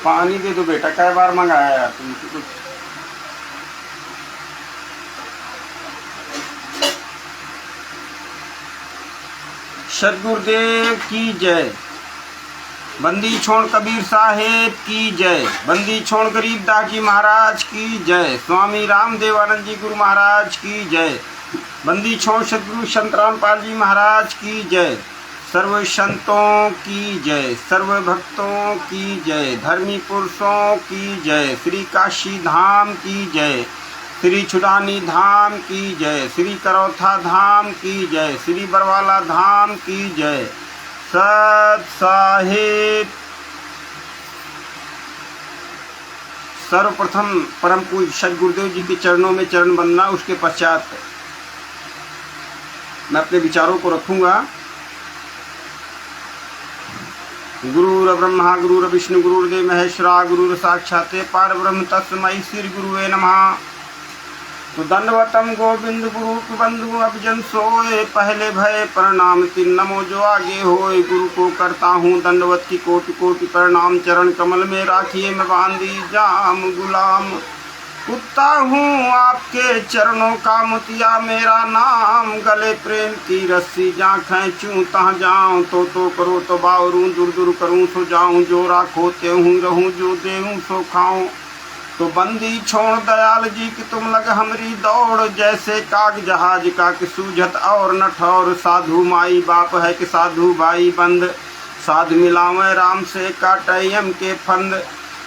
पानी दे दो बेटा, कई बार मंगाया यार तुमसे कुछ। सदगुरुदेव की जय। बंदी छोड़ कबीर साहेब की जय। बंदी छोड़ गरीबदास जी महाराज की जय। स्वामी रामदेवानंद जी गुरु महाराज की जय। बंदी छोड़ सदगुरु संत रामपाल जी महाराज की जय। सर्व संतों की जय, सर्व भक्तों की जय, धर्मी पुरुषों की जय, श्री काशी धाम की जय, श्री छुड़ानी धाम की जय, श्री करौथा धाम की जय, श्री बरवाला धाम की जय। सत साहिब। सर्वप्रथम परम पूज्य सदगुरुदेव जी के चरणों में चरण वंदना, उसके पश्चात मैं अपने विचारों को रखूंगा। गुरुर ब्रह्मा गुरुर विष्णु गुरुर्देव महेश्वरा गुरुर साक्षात् परब्रह्म तस्मै श्री गुरुवे नमः। तो दंडवतम गोविंद गुरु के बंधु अभिजन सोए, पहले भय प्रणाम तीन नमो जो आगे होए। गुरु को करता हूँ दंडवत की कोटि कोटि प्रणाम, चरण कमल में राखिए मैं बांधी जाम गुलाम। कुत्ता हूँ आपके चरणों का मोतिया मेरा नाम, गले प्रेम की रस्सी जहाँ खींचूं तहाँ जाऊँ। तो करो तो बावरूँ, दूर दूर करूँ सो जाऊँ, जो राखो त्यों रहूँ, जो देऊँ सो खाऊँ। तो बंदी छोड़ दयाल जी की तुम लग हमरी दौड़, जैसे काग जहाज का कि सूझत और न ठौर। साधु माई बाप है कि साधु भाई बंद, साधु मिलावे राम से काटयम के फंद।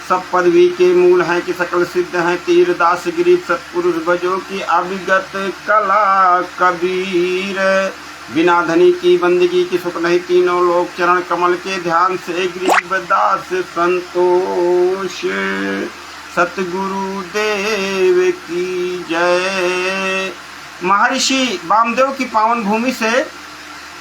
सब पदवी के मूल हैं कि सकल सिद्ध हैं, तीरदास गिरीब सतपुरुष भजो की अविगत कला कबीर। बिना धनी की बंदगी की सुख नहीं तीनों लोग, चरण कमल के ध्यान से गरीबदास संतोष। सतगुरुदेव की जय। महर्षि वामदेव की पावन भूमि से,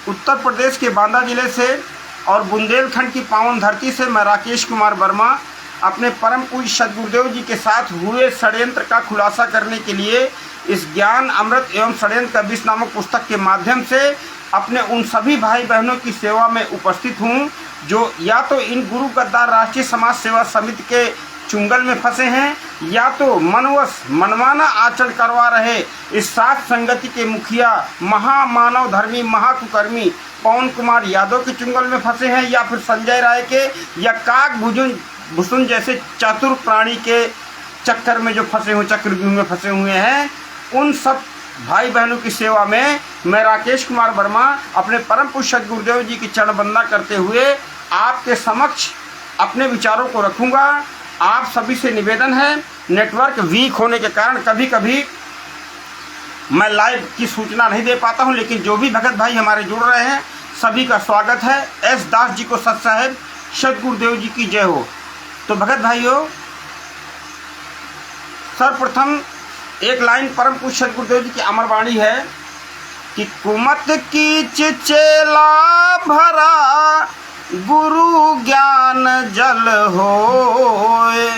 उत्तर प्रदेश के बांदा जिले से और बुंदेलखंड की पावन धरती से मैं राकेश कुमार वर्मा अपने परम पूज्य सदगुरुदेव जी के साथ हुए षड्यंत्र का खुलासा करने के लिए इस ज्ञान अमृत एवं षड्यंत्र का विष नामक पुस्तक के माध्यम से अपने उन सभी भाई बहनों की सेवा में उपस्थित हूँ जो या तो इन गुरु गद्दार राष्ट्रीय समाज सेवा समिति के चुंगल में फंसे हैं, या तो मनवश मनमाना आचरण करवा रहे इस साथ संगति के मुखिया महामानव धर्मी महाकुकर्मी पवन कुमार यादव के चुंगल में फंसे हैं, या फिर संजय राय के या काग भुसुन जैसे चतुर प्राणी के चक्कर में जो फंसे हुए, चक्रव्यूह में फंसे हुए हैं। उन सब भाई बहनों की सेवा में मैं राकेश कुमार वर्मा अपने परम पूज्य सदगुरुदेव जी की चरण वंदना करते हुए आपके समक्ष अपने विचारों को रखूंगा। आप सभी से निवेदन है, नेटवर्क वीक होने के कारण कभी कभी मैं लाइव की सूचना नहीं दे पाता हूं, लेकिन जो भी भगत भाई हमारे जुड़ रहे हैं सभी का स्वागत है। एस दास जी को सत साहेब सदगुरुदेव जी की जय हो। तो भगत भाइयों, सर्वप्रथम एक लाइन परम पूज्य सदगुरुदेव जी की अमर वाणी है कि कुमत की चेला भरा गुरु ज्ञान जल होए,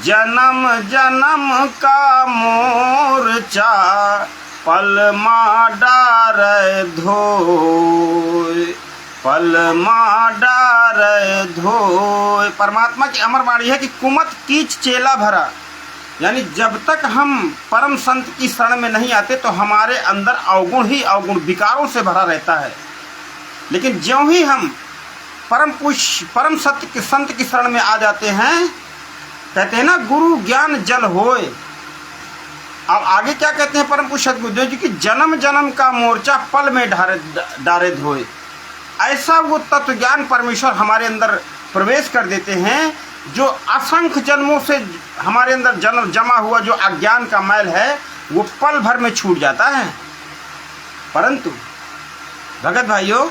जन्म जन्म का मोर्चा पलमा डार धोए, पलमा डार धोए। परमात्मा की अमर वाणी है कि कुमत कीच चेला भरा, यानी जब तक हम परम संत की शरण में नहीं आते तो हमारे अंदर अवगुण ही अवगुण विकारों से भरा रहता है। लेकिन ज्यों ही हम परम सत्य के संत की शरण में आ जाते हैं, कहते हैं ना गुरु ज्ञान जल होए। अब आगे क्या कहते हैं परम पूज्य सदगुरुदेव जी की, जन्म जन्म का मोर्चा पल में डारे धोए। ऐसा वो तत्व ज्ञान परमेश्वर हमारे अंदर प्रवेश कर देते हैं जो असंख्य जन्मों से हमारे अंदर जन्म जमा हुआ जो अज्ञान का मैल है वो पल भर में छूट जाता है। परंतु भगत भाइयों,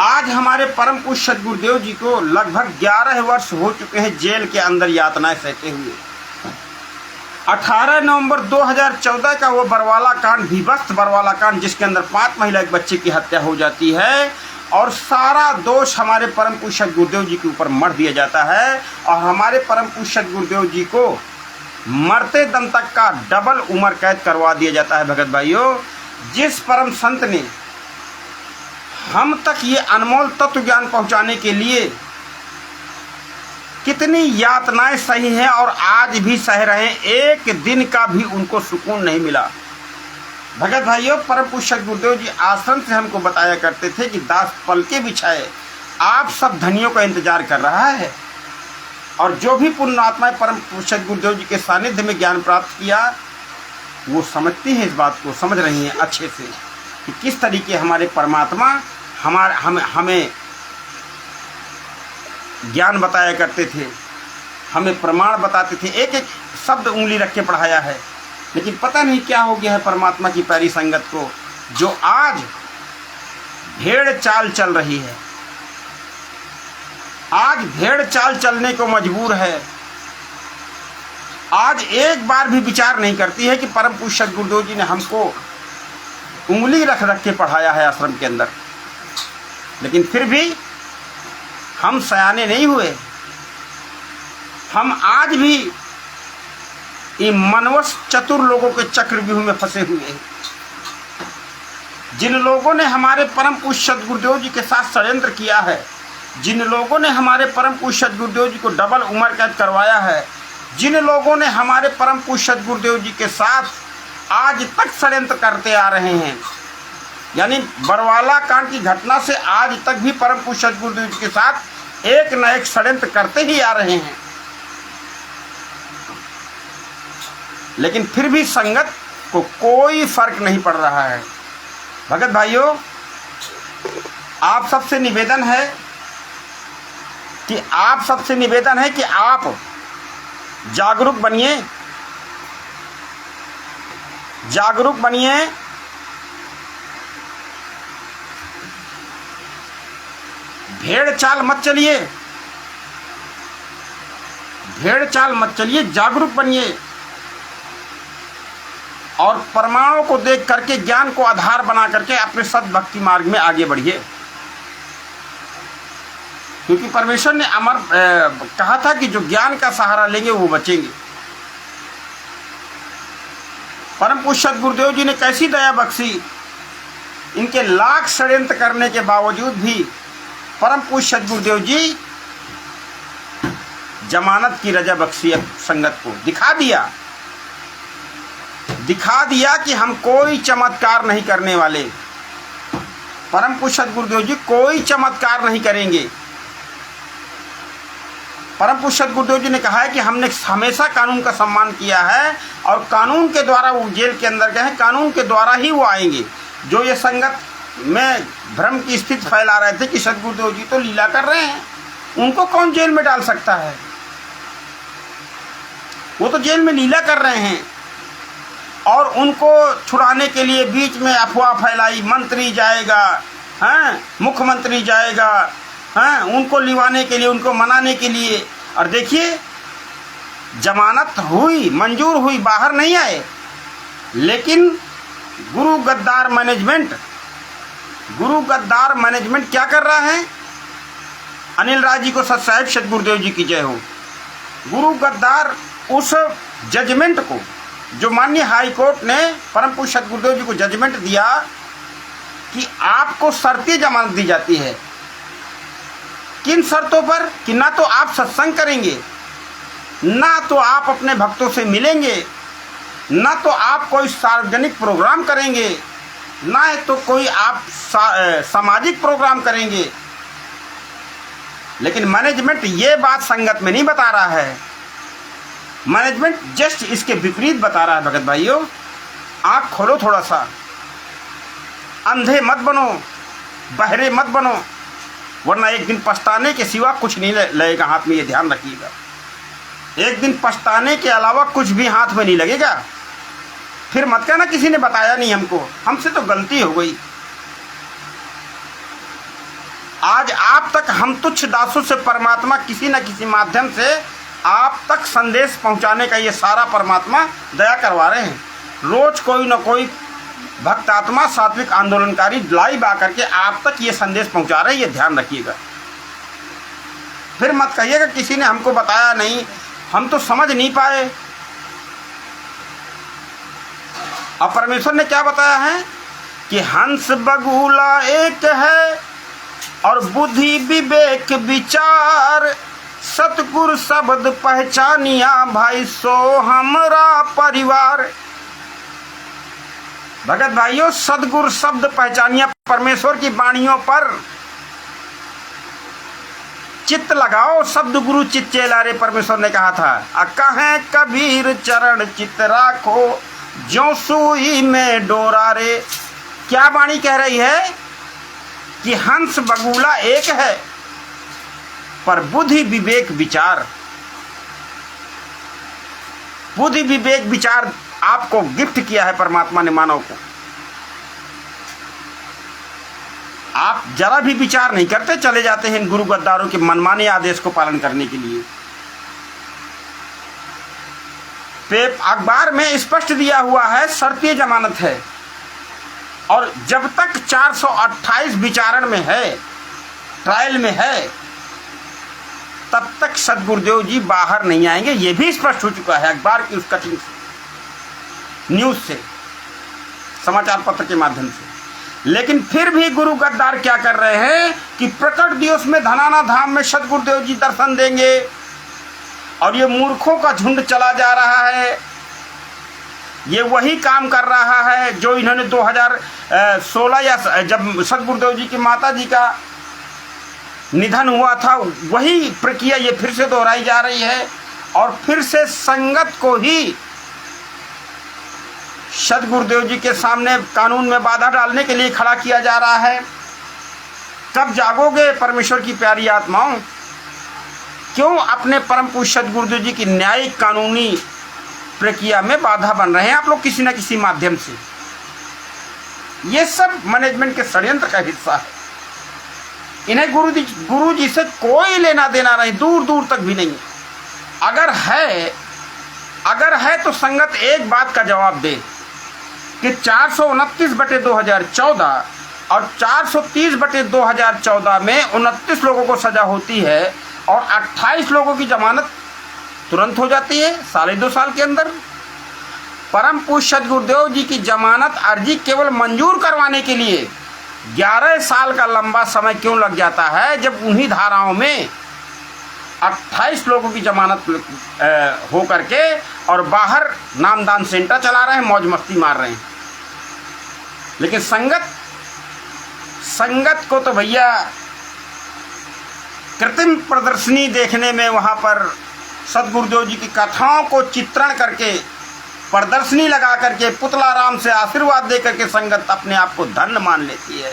आज हमारे परम पूज्य सदगुरुदेव जी को लगभग 11 वर्ष हो चुके हैं जेल के अंदर यातनाएं सहते हुए। 18 नवंबर 2014 का वो बरवाला कांड, भीभत्स बरवाला कांड, जिसके अंदर 5 महिला एक बच्चे की हत्या हो जाती है और सारा दोष हमारे परम पूज्य सदगुरुदेव जी के ऊपर मढ़ दिया जाता है और हमारे परम पूज्य सदगुरुदेव जी को मरते दम तक का डबल उम्र कैद करवा दिया जाता है। भगत भाइयों, जिस परम संत ने हम तक ये अनमोल तत्व ज्ञान पहुंचाने के लिए कितनी यातनाएं सही हैं और आज भी सह रहे हैं, एक दिन का भी उनको सुकून नहीं मिला। भगत भाइयों, परम पूज्य गुरुदेव जी आश्रम से हमको बताया करते थे कि दास पलके बिछाए आप सब धनियों का इंतजार कर रहा है। और जो भी पुण्यात्माएं परम पूज्य गुरुदेव जी के सानिध्य में ज्ञान प्राप्त किया, वो समझती हैं, इस बात को समझ रही हैं अच्छे से कि किस तरीके हमारे परमात्मा हमें ज्ञान बताया करते थे, हमें प्रमाण बताते थे, एक एक शब्द उंगली रख के पढ़ाया है। लेकिन पता नहीं क्या हो गया है परमात्मा की प्यारी संगत को, जो आज भेड़ चाल चल रही है, आज भेड़ चाल चलने को मजबूर है। आज एक बार भी विचार नहीं करती है कि परम पूज्य गुरुदेव जी ने हमको उंगली रख रख के पढ़ाया है आश्रम के अंदर, लेकिन फिर भी हम सयाने नहीं हुए। हम आज भी इन मनवश चतुर लोगों के चक्रव्यूह में फंसे हुए हैं। जिन लोगों ने हमारे परम पूज्य गुरुदेव जी के साथ षड्यंत्र किया है, जिन लोगों ने हमारे परम पूज्य गुरुदेव जी को डबल उम्र कैद करवाया है, जिन लोगों ने हमारे परम पूज्य गुरुदेव जी के साथ आज तक षड्यंत्र करते आ रहे हैं, यानी बरवाला कांड की घटना से आज तक भी परम पूज्य गुरुदेव जी के साथ एक न एक षड्यंत्र करते ही आ रहे हैं, लेकिन फिर भी संगत को कोई फर्क नहीं पड़ रहा है। भगत भाइयों, आप सबसे निवेदन है कि आप जागरूक बनिए, भेड़ चाल मत चलिए, जागरूक बनिए और प्रमाणों को देख करके, ज्ञान को आधार बना करके अपने सद्भक्ति मार्ग में आगे बढ़िए। क्योंकि परमेश्वर ने कहा था कि जो ज्ञान का सहारा लेंगे वो बचेंगे। परम पूज्य गुरुदेव जी ने कैसी दया बख्शी, इनके लाख षड्यंत्र करने के बावजूद भी परम पूज्य गुरुदेव जी जमानत की रजा बख्शी संगत को। दिखा दिया कि हम कोई चमत्कार नहीं करने वाले। परम पूज्य गुरुदेव जी कोई चमत्कार नहीं करेंगे। परम पूज्य गुरुदेव जी ने कहा है कि हमने हमेशा कानून का सम्मान किया है और कानून के द्वारा वो जेल के अंदर गए हैं, कानून के द्वारा ही वो आएंगे। जो ये संगत में भ्रम की स्थिति फैला रहे थे कि सदगुरुदेव जी तो लीला कर रहे हैं, उनको कौन जेल में डाल सकता है, वो तो जेल में लीला कर रहे हैं। और उनको छुड़ाने के लिए बीच में अफवाह फैलाई, मंत्री जाएगा, मुख्यमंत्री जाएगा, उनको लिवाने के लिए, उनको मनाने के लिए। और देखिए, जमानत हुई, मंजूर हुई, बाहर नहीं आए, लेकिन गुरु गद्दार मैनेजमेंट क्या कर रहा है? अनिल राज जी को सत्साहिब सदगुरुदेव जी की जय हो। गुरु गद्दार उस जजमेंट को, जो माननीय हाई कोर्ट ने परम पूज्य सदगुरुदेव जी को जजमेंट दिया कि आपको शर्ती जमानत दी जाती है। किन शर्तों पर? कि ना तो आप सत्संग करेंगे, ना तो आप अपने भक्तों से मिलेंगे, ना तो आप कोई सार्वजनिक प्रोग्राम करेंगे, ना तो कोई आप सामाजिक प्रोग्राम करेंगे। लेकिन मैनेजमेंट ये बात संगत में नहीं बता रहा है। मैनेजमेंट जस्ट इसके विपरीत बता रहा है। भगत भाइयों, आँख खोलो थोड़ा सा, अंधे मत बनो, बहरे मत बनो, वरना एक दिन पछताने के सिवा कुछ नहीं लगेगा हाथ में। ये ध्यान रखिएगा, एक दिन पछताने के अलावा कुछ भी हाथ में नहीं लगेगा। फिर मत कहना किसी ने बताया नहीं हमसे तो गलती हो गई। आज आप तक हम तुच्छ दासों से परमात्मा किसी न किसी माध्यम से आप तक संदेश पहुंचाने का ये सारा परमात्मा दया करवा रहे हैं। रोज कोई न कोई भक्त आत्मा, सात्विक आंदोलनकारी लाइव आकर के आप तक ये संदेश पहुंचा रहे हैं, ये ध्यान रखिएगा। फिर मत कहिएगा किसी ने हमको बताया नहीं, हम तो समझ नहीं पाए। अब परमेश्वर ने क्या बताया है कि हंस बगुला एक है और बुद्धि विवेक विचार सतगुरु शब्द पहचानिया भाई सो हमरा परिवार। भगत भाइयों, सतगुरु शब्द पहचानिया, परमेश्वर की वाणियों पर चित्त लगाओ, शब्द गुरु चित्त चेलारे, परमेश्वर ने कहा था। कहें कबीर चरण चित्त राखो, ज्यों सुई में डोरा रे। क्या वाणी कह रही है कि हंस बगुला एक है, पर बुद्धि विवेक विचार, बुद्धि विवेक विचार आपको गिफ्ट किया है परमात्मा ने मानव को। आप जरा भी विचार नहीं करते, चले जाते हैं इन गुरु गद्दारों के मनमाने आदेश को पालन करने के लिए। अखबार में स्पष्ट दिया हुआ है शर्तीय जमानत है, और जब तक 428 विचारण में है, ट्रायल में है, तब तक सदगुरुदेव जी बाहर नहीं आएंगे। यह भी स्पष्ट हो चुका है अखबार की उस कटिंग से, न्यूज से, समाचार पत्र के माध्यम से। लेकिन फिर भी गुरु गद्दार क्या कर रहे हैं कि प्रकट दिवस में धनाना धाम में सदगुरुदेव जी दर्शन देंगे, और ये मूर्खों का झुंड चला जा रहा है। ये वही काम कर रहा है जो इन्होंने 2016 या जब सदगुरुदेव जी की माता जी का निधन हुआ था, वही प्रक्रिया ये फिर से दोहराई जा रही है, और फिर से संगत को ही सदगुरुदेव जी के सामने कानून में बाधा डालने के लिए खड़ा किया जा रहा है। कब जागोगे परमेश्वर की प्यारी आत्माओं? क्यों अपने परम पूज्य सदगुरुदेव जी की न्यायिक कानूनी प्रक्रिया में बाधा बन रहे हैं आप लोग किसी न किसी माध्यम से? ये सब मैनेजमेंट के षड्यंत्र का हिस्सा है। इन्हें गुरु जी से कोई लेना देना नहीं, दूर दूर तक भी नहीं। अगर है तो संगत एक बात का जवाब दे कि 429/2014 और 430/2014 में 29 लोगों को सजा होती है, और 28 लोगों की जमानत तुरंत हो जाती है 2.5 साल के अंदर। परम पूज्य सदगुरुदेव जी की जमानत अर्जी केवल मंजूर करवाने के लिए 11 साल का लंबा समय क्यों लग जाता है, जब उन्हीं धाराओं में 28 लोगों की जमानत हो करके और बाहर नामदान सेंटर चला रहे हैं, मौज मस्ती मार रहे हैं। लेकिन संगत को तो भैया कृत्रिम प्रदर्शनी देखने में, वहाँ पर सदगुरुदेव जी की कथाओं को चित्रण करके, प्रदर्शनी लगा करके, पुतला राम से आशीर्वाद दे करके संगत अपने आप को धन्य मान लेती है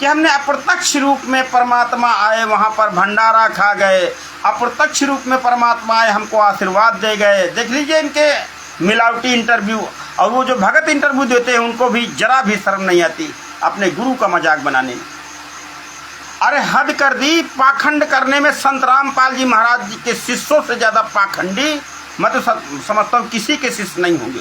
कि हमने अप्रत्यक्ष रूप में परमात्मा आए, वहाँ पर भंडारा खा गए, अप्रत्यक्ष रूप में परमात्मा आए, हमको आशीर्वाद दे गए। देख लीजिए इनके मिलावटी इंटरव्यू, और वो जो भगत इंटरव्यू देते हैं उनको भी जरा भी शर्म नहीं आती अपने गुरु का मजाक बनाने में। अरे हद कर दी पाखंड करने में। संत रामपाल जी महाराज जी के शिष्यों से ज़्यादा पाखंडी मैं तो समझता हूँ किसी के शिष्य नहीं होंगे।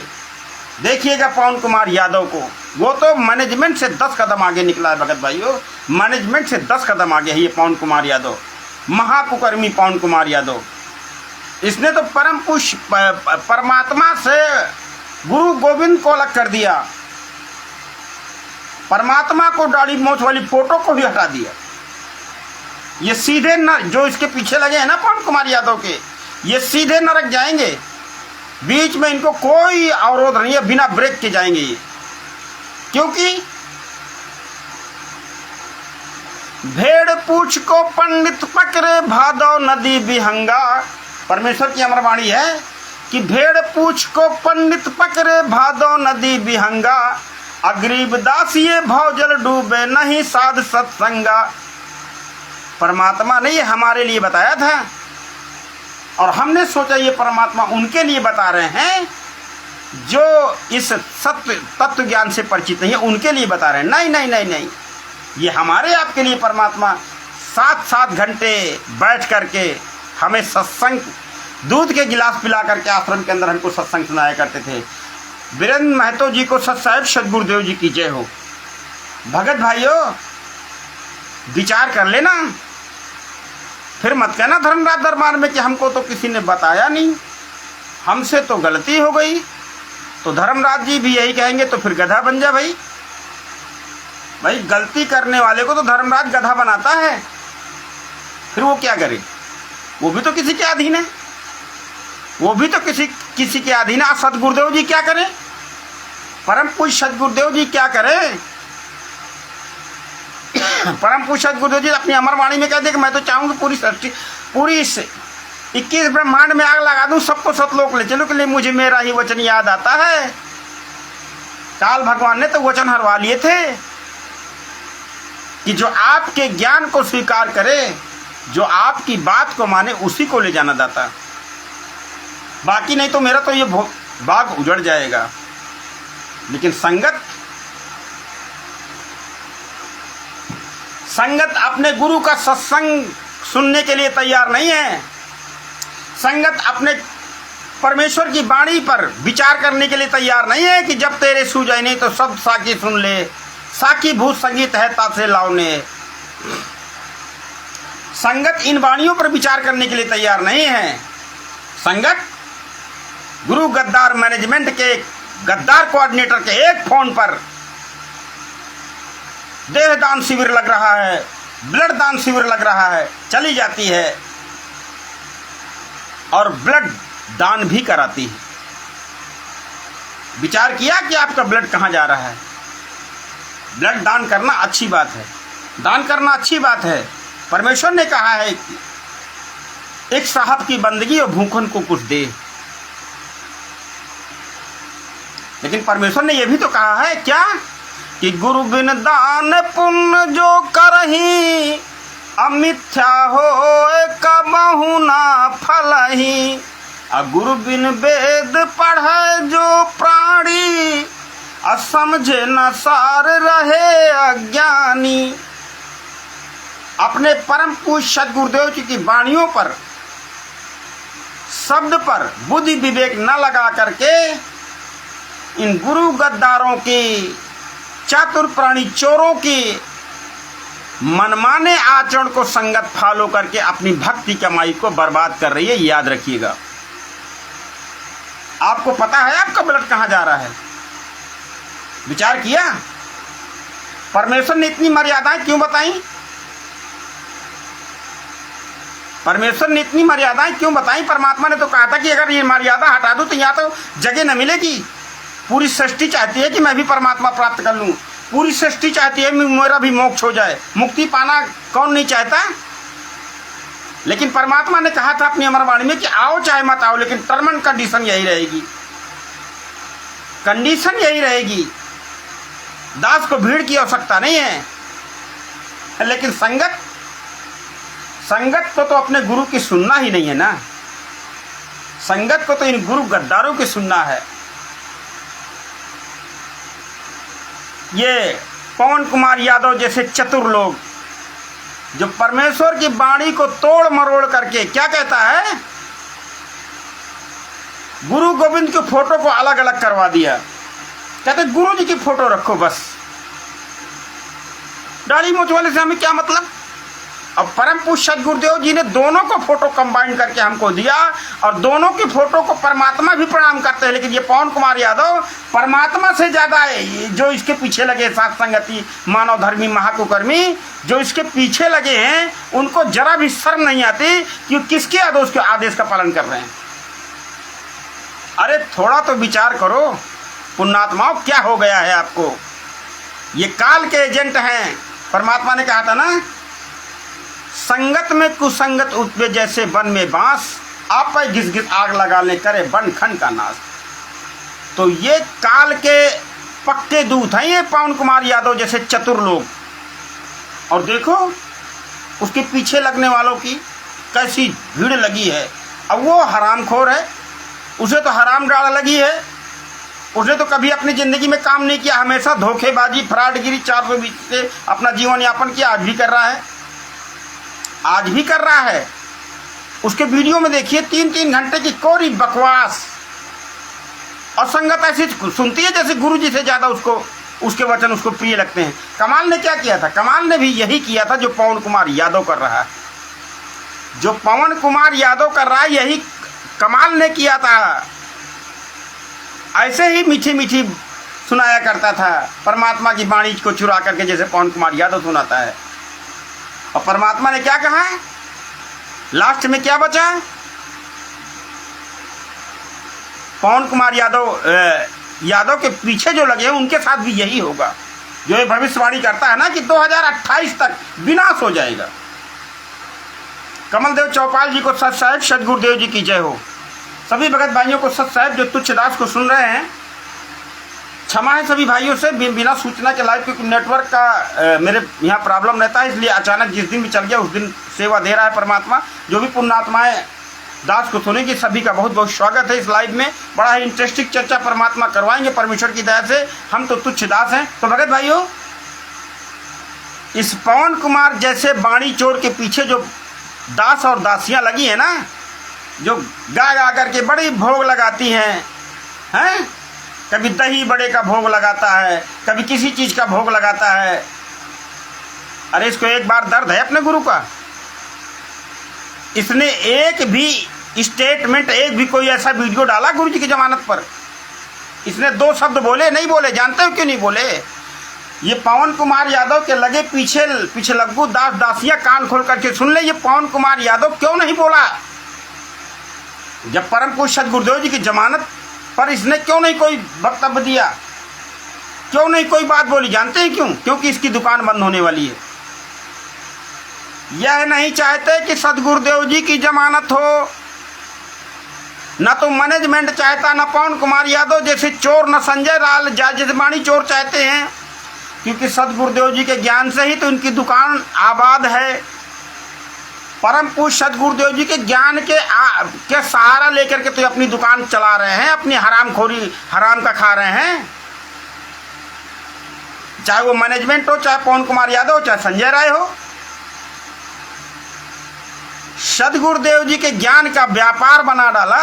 देखिएगा पवन कुमार यादव को, वो तो मैनेजमेंट से 10 कदम आगे निकला है भगत भाइयों, मैनेजमेंट से 10 कदम आगे है ये पवन कुमार यादव, महाकुकर्मी पवन कुमार यादव। इसने तो परम पुरुष परमात्मा से गुरु गोविंद को अलग कर दिया, परमात्मा को दाढ़ी मोछ वाली फोटो को भी हटा दिया। ये सीधे न, जो इसके पीछे लगे हैं ना पवन कुमार यादव के, ये सीधे नरक जाएंगे, बीच में इनको कोई अवरोध नहीं है, बिना ब्रेक के जाएंगे ये। क्योंकि भेड़ पूछ को पंडित पकड़े भादो नदी विहंगा, परमेश्वर की अमरवाणी है कि भेड़ पूछ को पंडित पकड़े भादो नदी विहंगा, अगरीब दासिये भौजल डूबे नहीं साध सत्संगा। परमात्मा ने ये हमारे लिए बताया था, और हमने सोचा ये परमात्मा उनके लिए बता रहे हैं जो इस सत्य तत्व ज्ञान से परिचित नहीं है, उनके लिए बता रहे हैं। नहीं नहीं नहीं नहीं, ये हमारे आपके लिए परमात्मा 7-7 घंटे बैठ करके हमें सत्संग, दूध के गिलास पिला करके आश्रम के अंदर हमको सत्संग सुनाया करते थे। वीरेंद्र महतो जी को सत्साहिब सदगुरुदेव जी की जय हो। भगत भाइयों विचार कर लेना, फिर मत कहना धर्मराज दरबार में कि हमको तो किसी ने बताया नहीं, हमसे तो गलती हो गई। तो धर्मराज जी भी यही कहेंगे तो फिर गधा बन जा भाई। भाई गलती करने वाले को तो धर्मराज गधा बनाता है, फिर वो क्या करे। वो भी तो किसी के अधीन है, वो भी तो किसी के अधीन है। सतगुरुदेव जी क्या करें, परम पूज्य सतगुरुदेव जी क्या करें? परम पूज्य सतगुरुदेव जी अपनी अमर वाणी में कहते कि मैं तो चाहूंगी पूरी सृष्टि, पूरी 21 ब्रह्मांड में आग लगा दूं, सबको सतलोक ले चलो, के लिए मुझे मेरा ही वचन याद आता है। काल भगवान ने तो वचन हरवा लिए थे कि जो आपके ज्ञान को स्वीकार करे, जो आपकी बात को माने, उसी को ले जाना दाता, बाकी नहीं तो मेरा तो ये बाग उजड़ जाएगा। लेकिन संगत अपने गुरु का सत्संग सुनने के लिए तैयार नहीं है। संगत अपने परमेश्वर की वाणी पर विचार करने के लिए तैयार नहीं है कि जब तेरे सूझे नहीं तो सब साकी सुन ले, साकी भूत संगीत है तासे लाउने। संगत इन वाणियों पर विचार करने के लिए तैयार नहीं है। संगत गुरु गद्दार मैनेजमेंट के गद्दार कोऑर्डिनेटर के एक फोन पर देहदान शिविर लग रहा है, ब्लड दान शिविर लग रहा है, चली जाती है और ब्लड दान भी कराती है। विचार किया कि आपका ब्लड कहां जा रहा है? ब्लड दान करना अच्छी बात है, दान करना अच्छी बात है। परमेश्वर ने कहा है कि एक साहब की बंदगी और भूखन को कुछ दे। लेकिन परमेश्वर ने यह भी तो कहा है क्या कि गुरु बिन दान पुण्य जो करही, अमिथ्या हो कबहु ना फलही। गुरु बिन वेद पढ़े जो प्राणी, असमझे न सार रहे अज्ञानी। अपने परम पूज्य सद्गुरुदेव जी की वाणियों पर, शब्द पर बुद्धि विवेक न लगा करके इन गुरु गद्दारों की, चातुर प्राणी चोरों की मनमाने आचरण को संगत फॉलो करके अपनी भक्ति कमाई को बर्बाद कर रही है। याद रखिएगा। आपको पता है आपका ब्लड कहां जा रहा है? विचार किया? परमेश्वर ने इतनी मर्यादाएं क्यों बताई? परमेश्वर ने इतनी मर्यादाएं क्यों बताई? परमात्मा ने तो कहा था कि अगर ये मर्यादा हटा दूं तो यहां तो जगह न मिलेगी। पूरी सृष्टि चाहती है कि मैं भी परमात्मा प्राप्त कर लूं, पूरी सृष्टि चाहती है मेरा भी मोक्ष हो जाए। मुक्ति पाना कौन नहीं चाहता? लेकिन परमात्मा ने कहा था अपनी अमर वाणी में कि आओ चाहे मत आओ, लेकिन टर्म एंड कंडीशन यही रहेगी, कंडीशन यही रहेगी। दास को भीड़ की आवश्यकता नहीं है। लेकिन संगत को तो अपने गुरु की सुनना ही नहीं है ना। संगत को तो इन गुरु गद्दारों की सुनना है। ये पवन कुमार यादव जैसे चतुर लोग जो परमेश्वर की वाणी को तोड़ मरोड़ करके क्या कहता है, गुरु गोविंद के फोटो को अलग अलग करवा दिया। कहते गुरु जी की फोटो रखो बस, दाढ़ी मूंछ वाले से हमें क्या मतलब। अब परम पूज्य सद्गुरुदेव जी ने दोनों को फोटो कंबाइन करके हमको दिया और दोनों की फोटो को परमात्मा भी प्रणाम करते हैं। लेकिन ये पवन कुमार यादव परमात्मा से ज्यादा है। जो इसके पीछे लगे साथ संगति, मानव धर्मी, महाकुकर्मी जो इसके पीछे लगे हैं, उनको जरा भी शर्म नहीं आती कि किसके आदेश का पालन कर रहे हैं। अरे थोड़ा तो विचार करो पुण्यात्माओं, क्या हो गया है आपको? ये काल के एजेंट हैं। परमात्मा ने कहा था ना, संगत में कुसंगत उपजे जैसे वन में बांस, आप पर घिस घिस आग लगा ले करे वन खंड का नाश। तो ये काल के पक्के दूत हैं ये पवन कुमार यादव जैसे चतुर लोग। और देखो उसके पीछे लगने वालों की कैसी भीड़ लगी है। अब वो हरामखोर है, उसे तो हराम डाल लगी है। उसने तो कभी अपनी जिंदगी में काम नहीं किया, हमेशा धोखेबाजी, फ्रॉडगिरी 420 से अपना जीवन यापन किया। आज भी कर रहा है, आज भी कर रहा है। उसके वीडियो में देखिए 3-3 घंटे की कोरी बकवास। और संगत ऐसी सुनती है जैसे गुरु जी से ज्यादा उसके वचन उसको प्रिय लगते हैं। कमाल ने क्या किया था? कमाल ने भी यही किया था जो पवन कुमार यादव कर रहा है। जो पवन कुमार यादव कर रहा है यही कमाल ने किया था। ऐसे ही मीठी मीठी सुनाया करता था परमात्मा की वाणी को चुरा करके, जैसे पवन कुमार यादव सुनाता है। और परमात्मा ने क्या कहा है लास्ट में क्या बचा? पवन कुमार यादव के पीछे जो लगे हैं उनके साथ भी यही होगा, जो ये भविष्यवाणी करता है ना कि 2028 तक विनाश हो जाएगा। कमलदेव चौपाल जी को सत साहिब, सदगुरुदेव जी की जय हो। सभी भगत भाइयों को सत साहिब जो तुच्छदास को सुन रहे हैं, क्षमा है सभी भाइयों से बिना सूचना के लाइव, क्योंकि नेटवर्क का मेरे यहाँ प्रॉब्लम रहता है, इसलिए अचानक जिस दिन भी चल गया उस दिन सेवा दे रहा है परमात्मा। जो भी पुण्यात्माएं दास को सुनेंगे सभी का बहुत बहुत स्वागत है इस लाइव में। बड़ा ही इंटरेस्टिंग चर्चा परमात्मा करवाएंगे परमेश्वर की दया से। हम तो तुच्छ दास हैं। तो भगत भाइयों, इस पवन कुमार जैसे बाणी चोर के पीछे जो दास और दासियां लगी है ना, जो गा गा करके बड़ी भोग लगाती हैं, कभी दही बड़े का भोग लगाता है, कभी किसी चीज का भोग लगाता है। अरे इसको एक बार दर्द है अपने गुरु का। इसने एक भी स्टेटमेंट, एक भी कोई ऐसा वीडियो डाला गुरु जी की जमानत पर? इसने 2 शब्द बोले? नहीं बोले। जानते हो क्यों नहीं बोले? ये पवन कुमार यादव के लगे पीछे लग्गू दास दासियां कान खोल करके सुन ले, ये पवन कुमार यादव क्यों नहीं बोला? जब परम पूज्य सदगुरुदेव जी की जमानत पर इसने क्यों नहीं कोई वक्तव्य दिया, क्यों नहीं कोई बात बोली? जानते हैं क्यों? क्योंकि इसकी दुकान बंद होने वाली है। यह नहीं चाहते कि सदगुरुदेव जी की जमानत हो, न तो मैनेजमेंट चाहता, न पवन कुमार यादव जैसे चोर, न संजय लाल जजमानी चोर चाहते हैं, क्योंकि सदगुरुदेव जी के ज्ञान से ही तो इनकी दुकान आबाद है। परम पूज्य सदगुरुदेव जी के ज्ञान के सहारा लेकर के तो अपनी दुकान चला रहे हैं, अपनी हरामखोरी हराम का खा रहे हैं। चाहे वो मैनेजमेंट हो, चाहे पवन कुमार यादव हो, चाहे संजय राय हो। सदगुरुदेव जी के ज्ञान का व्यापार बना डाला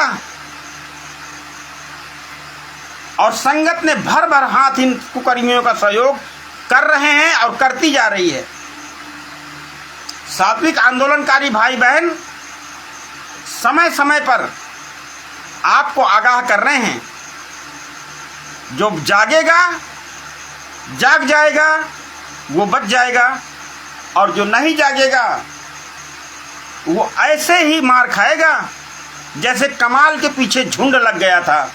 और संगत ने भर भर हाथ इन कुकर्मियों का सहयोग कर रहे हैं और करती जा रही है। सात्विक आंदोलनकारी भाई बहन समय समय पर आपको आगाह कर रहे हैं। जो जागेगा जाग जाएगा, वो बच जाएगा, और जो नहीं जागेगा वो ऐसे ही मार खाएगा जैसे कमाल के पीछे झुंड लग गया था।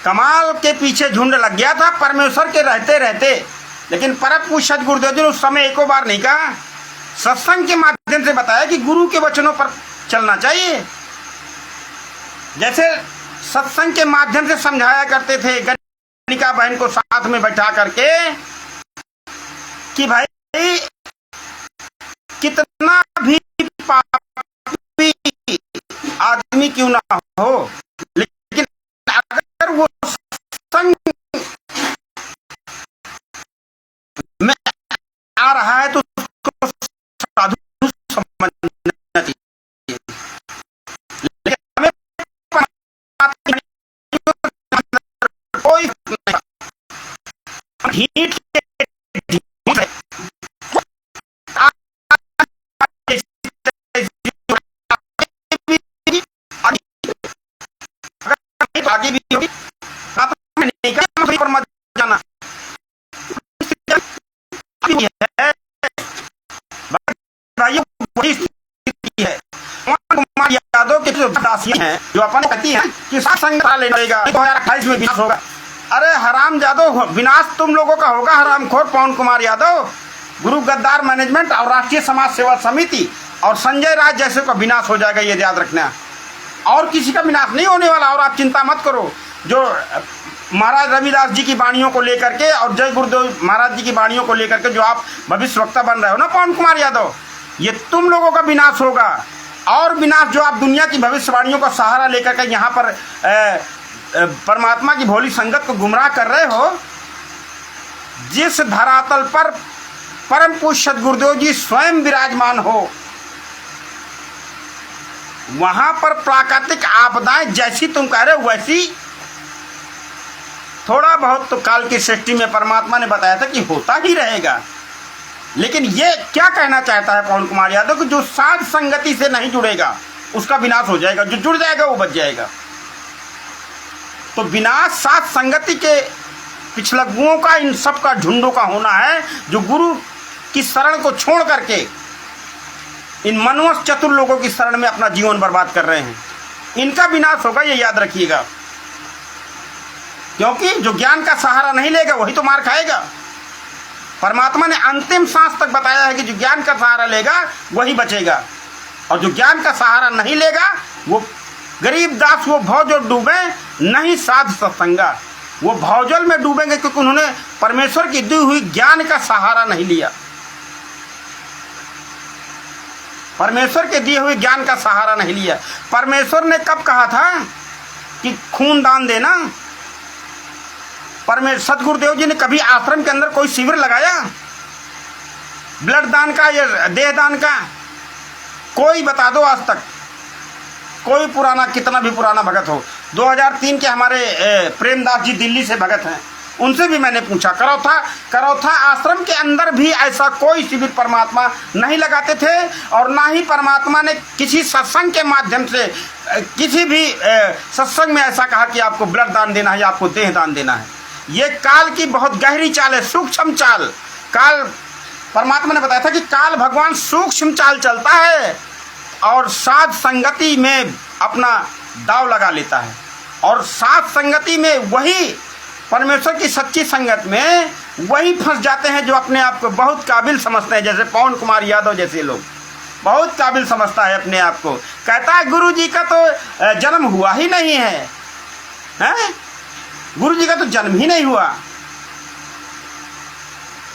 कमाल के पीछे झुंड लग गया था परमेश्वर के रहते रहते, लेकिन परम पूज्य सदगुरुदेव जी ने उस समय एको बार नहीं कहा। सत्संग के माध्यम से बताया कि गुरु के वचनों पर चलना चाहिए। जैसे सत्संग के माध्यम से समझाया करते थे गणिका बहन को साथ में बैठा करके कि भाई कितना भी पापी आदमी क्यों ना हो, लेकिन अगर वो संग में आ रहा है तो उसको साधु समझना चाहिए। लेकिन हमें कोई हीट आगे भी होगी, नहीं पर मत जाना वही स्थिति है। कुमार यादव के जो दासियां हैं, जो अपन कहती हैं कि सत्संग लेगा 2028 में विनाश होगा। अरे हराम जादव, विनाश तुम लोगों का होगा हरामखोर पवन कुमार यादव। गुरु गद्दार मैनेजमेंट और राष्ट्रीय समाज सेवा समिति और संजय राय जैसे का विनाश हो जाएगा, ये याद रखना। और किसी का विनाश नहीं होने वाला। और आप चिंता मत करो। जो महाराज रविदास जी की वाणियों को लेकर के और जय गुरुदेव महाराज जी की वाणियों को लेकर के जो आप भविष्य वक्ता बन रहे हो ना पवन कुमार यादव, ये तुम लोगों का विनाश होगा। और विनाश जो आप दुनिया की भविष्यवाणियों का सहारा लेकर के यहाँ पर परमात्मा की भोली संगत को गुमराह कर रहे हो, जिस धरातल पर परम पूज्य सदगुरुदेव जी स्वयं विराजमान हो, वहां पर प्राकृतिक आपदाएं जैसी तुम कह रहे हो वैसी थोड़ा बहुत तो काल की सृष्टि में परमात्मा ने बताया था कि होता ही रहेगा। लेकिन ये क्या कहना चाहता है पवन कुमार यादव कि जो साध संगति से नहीं जुड़ेगा उसका विनाश हो जाएगा, जो जुड़ जाएगा वो बच जाएगा। तो विनाश साध संगति के पिछलग्गुओं का, इन सब का झुंडों का होना है, जो गुरु की शरण को छोड़ करके इन मनवश चतुर लोगों की शरण में अपना जीवन बर्बाद कर रहे हैं। इनका विनाश होगा, ये याद रखिएगा, क्योंकि जो ज्ञान का सहारा नहीं लेगा वही तो मार खाएगा। परमात्मा ने अंतिम सांस तक बताया है कि जो ज्ञान का सहारा लेगा वही बचेगा, और जो ज्ञान का सहारा नहीं लेगा वो गरीब दास वो भवजल डूबे नहीं साध सत्संगा, वो भवजल में डूबेंगे क्योंकि उन्होंने परमेश्वर की दी हुई ज्ञान का सहारा नहीं लिया। परमेश्वर के दिए हुए ज्ञान का सहारा नहीं लिया। परमेश्वर ने कब कहा था कि खून दान देना? परमेश्वर सदगुरुदेव जी ने कभी आश्रम के अंदर कोई शिविर लगाया ब्लड दान का या देह दान का? कोई बता दो आज तक, कोई पुराना, कितना भी पुराना भगत हो। 2003 के हमारे प्रेमदास जी दिल्ली से भगत हैं, उनसे भी मैंने पूछा। करौथा आश्रम के अंदर भी ऐसा कोई शिविर परमात्मा नहीं लगाते थे, और ना ही परमात्मा ने किसी सत्संग के माध्यम से किसी भी सत्संग में ऐसा कहा कि आपको ब्लड दान देना है या आपको देह दान देना है। ये काल की बहुत गहरी चाल है, सूक्ष्म चाल। काल, परमात्मा ने बताया था कि काल भगवान सूक्ष्म चाल चलता है और साध संगति में अपना दाव लगा लेता है, और साध संगति में वही परमेश्वर की सच्ची संगत में वही फंस जाते हैं जो अपने आप को बहुत काबिल समझते हैं। जैसे पवन कुमार यादव जैसे लोग, बहुत काबिल समझता है अपने आप को, कहता है गुरु जी का तो जन्म हुआ ही नहीं है, हैं? गुरु जी का तो जन्म ही नहीं हुआ।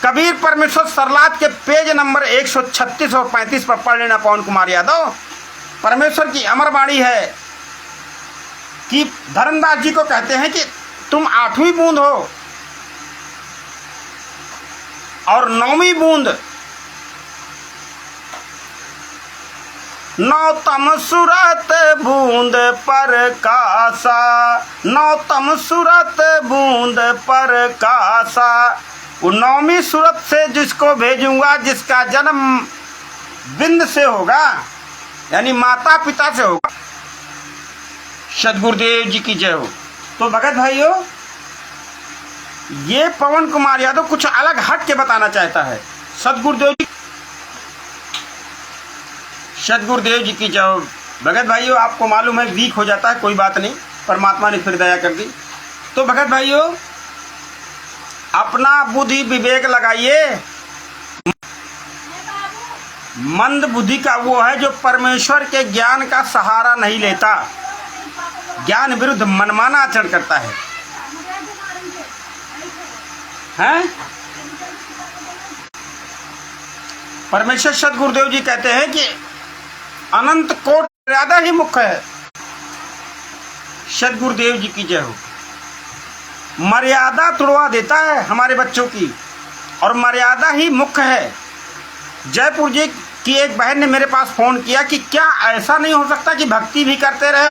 कबीर परमेश्वर सरलाद के पेज नंबर 136 और 35 पर पढ़ लेना पवन कुमार यादव। परमेश्वर की अमर वाणी है कि धर्मदास जी को कहते हैं कि तुम 8वीं बूंद हो और 9वीं बूंद, नौतम सूरत बूंद पर कासा, नौतम सूरत बूंद पर कासा। वो 9वीं सूरत से जिसको भेजूंगा जिसका जन्म बिंद से होगा, यानी माता पिता से होगा। सदगुरुदेव जी की जय हो। तो भगत भाइयों, ये पवन कुमार यादव कुछ अलग हट के बताना चाहता है। सदगुरुदेव जी की जय हो। भगत भाइयों, आपको मालूम है वीक हो जाता है, कोई बात नहीं, परमात्मा ने फिर दया कर दी। तो भगत भाइयों, अपना बुद्धि विवेक लगाइए। मंद बुद्धि का वो है जो परमेश्वर के ज्ञान का सहारा नहीं लेता, ज्ञान विरुद्ध मनमाना आचरण करता है, हैं? परमेश्वर सदगुरुदेव जी कहते हैं कि अनंत कोट मर्यादा ही मुख्य है। सदगुरुदेव जी की जय हो। मर्यादा तुड़वा देता है हमारे बच्चों की, और मर्यादा ही मुख्य है। जयपुर जी की एक बहन ने मेरे पास फोन किया कि क्या ऐसा नहीं हो सकता कि भक्ति भी करते रहे?